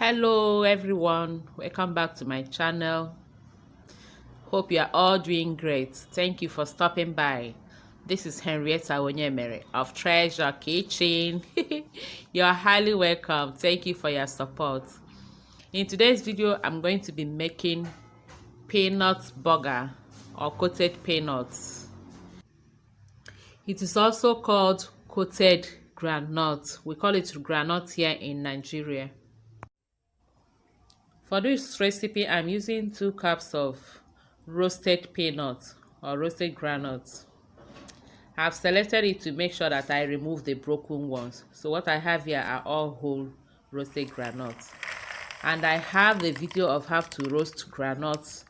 Hello everyone, welcome back to my channel. Hope you are all doing great. Thank you for stopping by. This is Henrietta Onyemere of Treasure Kitchen. You are highly welcome. Thank you for your support. In today's video, I'm going to be making peanut burger or coated peanuts. It is also called coated groundnut. We call it groundnut here in Nigeria. For this recipe, I'm using 2 cups of roasted peanuts or roasted groundnuts. I've selected it to make sure that I remove the broken ones. So what I have here are all whole roasted groundnuts. And I have the video of how to roast groundnuts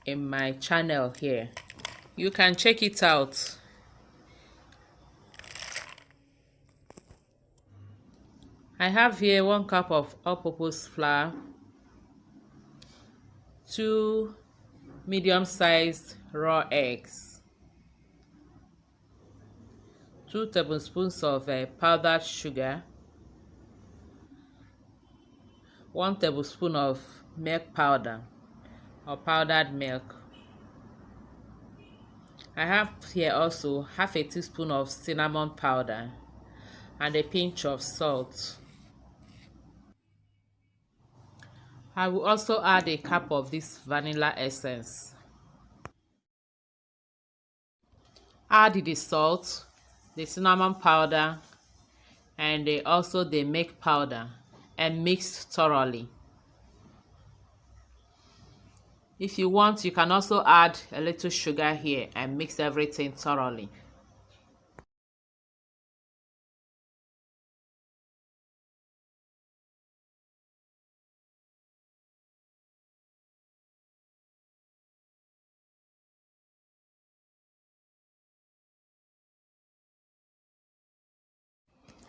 in my channel here. You can check it out. I have here 1 cup of all-purpose flour, 2 medium-sized raw eggs, 2 tablespoons of powdered sugar, 1 tablespoon of milk powder or powdered milk. I have here also half a teaspoon of cinnamon powder and a pinch of salt. I will also add a cup of this vanilla essence. Add the salt, the cinnamon powder, and also the milk powder and mix thoroughly. If you want, you can also add a little sugar here and mix everything thoroughly.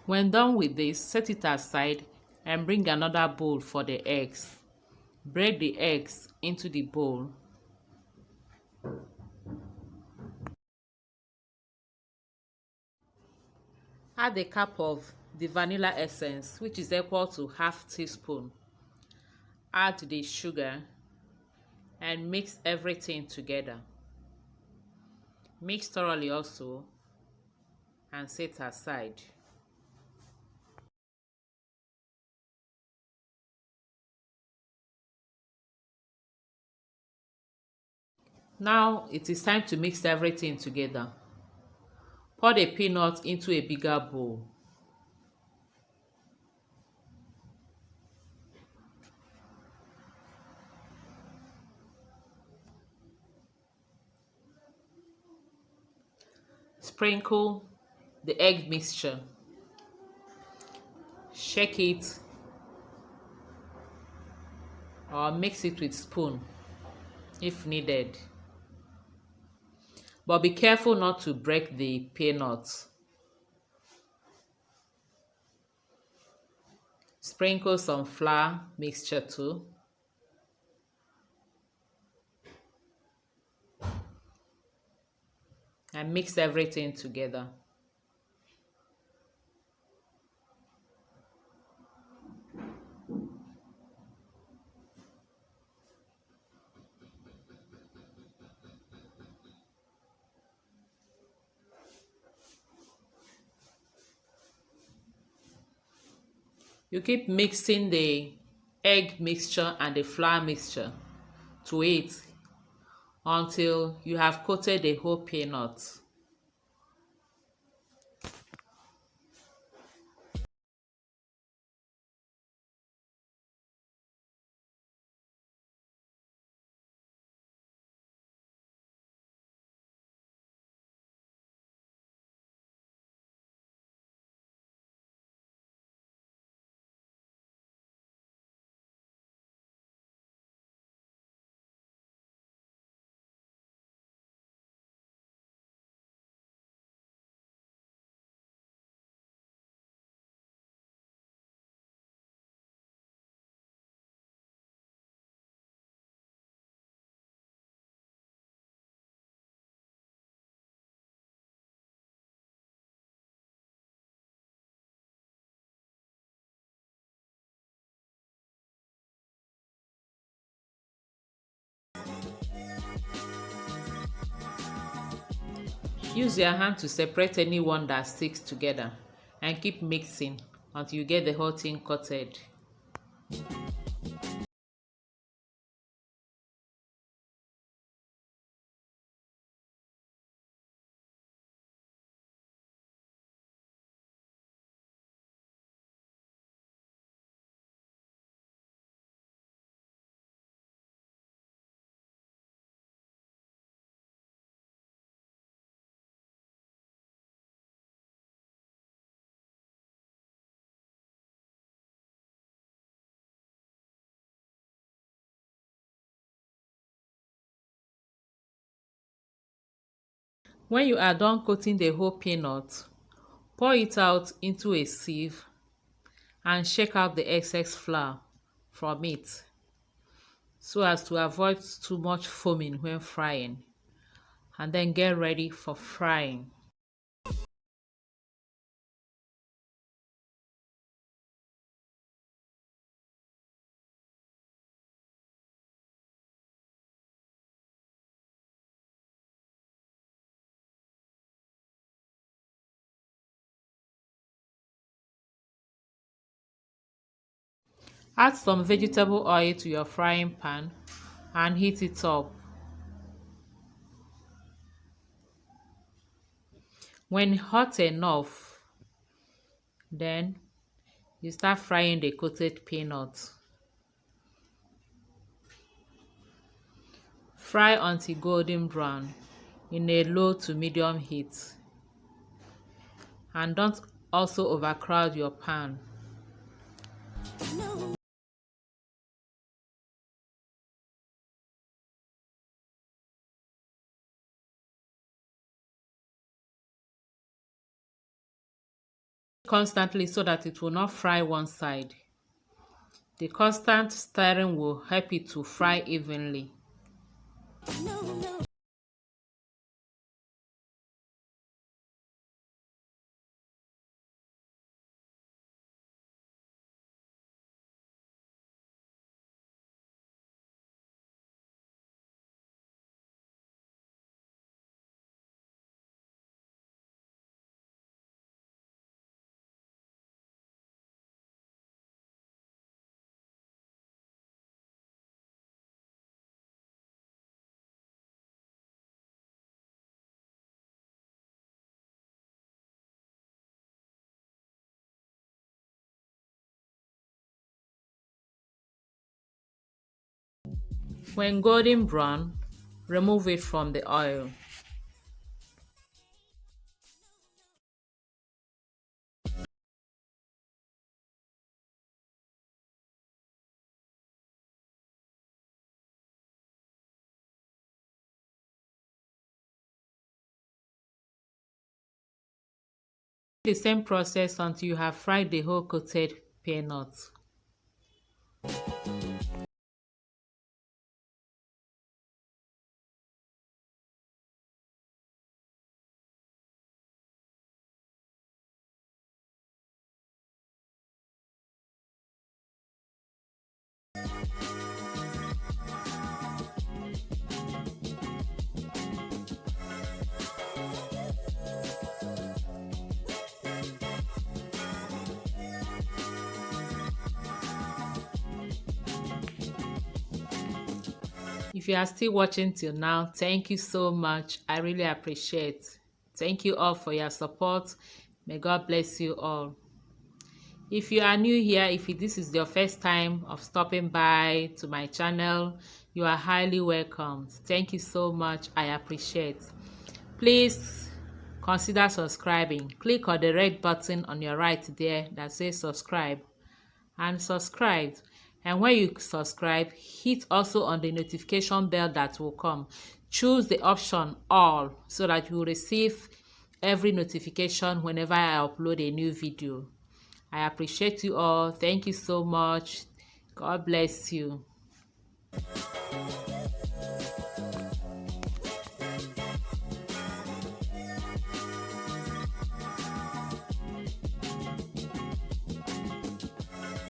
When done with this, set it aside and bring another bowl for the eggs. Break the eggs into the bowl. Add a cup of the vanilla essence, which is equal to half teaspoon. Add the sugar and mix everything together. Mix thoroughly also and set aside. Now it is time to mix everything together. Pour the peanut into a bigger bowl. Sprinkle the egg mixture. Shake it or mix it with spoon if needed. But be careful not to break the peanuts. Sprinkle some flour mixture too. And mix everything together. You keep mixing the egg mixture and the flour mixture to it until you have coated the whole peanut. Use your hand to separate any one that sticks together and keep mixing until you get the whole thing coated. When you are done coating the whole peanut, pour it out into a sieve and shake out the excess flour from it so as to avoid too much foaming when frying, and then get ready for frying. Add some vegetable oil to your frying pan and heat it up. When hot enough, then you start frying the coated peanuts. Fry until golden brown in a low to medium heat. And don't also overcrowd your pan. Constantly so that it will not fry one side. The constant stirring will help it to fry evenly. When golden brown, remove it from the oil. The same process until you have fried the whole coated peanuts. If you are still watching till now, thank you so much. I really appreciate. Thank you all for your support. May God bless you all. If you are new here, if this is your first time of stopping by to my channel, you are highly welcome. Thank you so much. I appreciate. Please consider subscribing. Click on the red button on your right there that says subscribe and subscribe. And when you subscribe, hit also on the notification bell that will come. Choose the option all so that you will receive every notification whenever I upload a new video. I appreciate you all. Thank you so much. God bless you.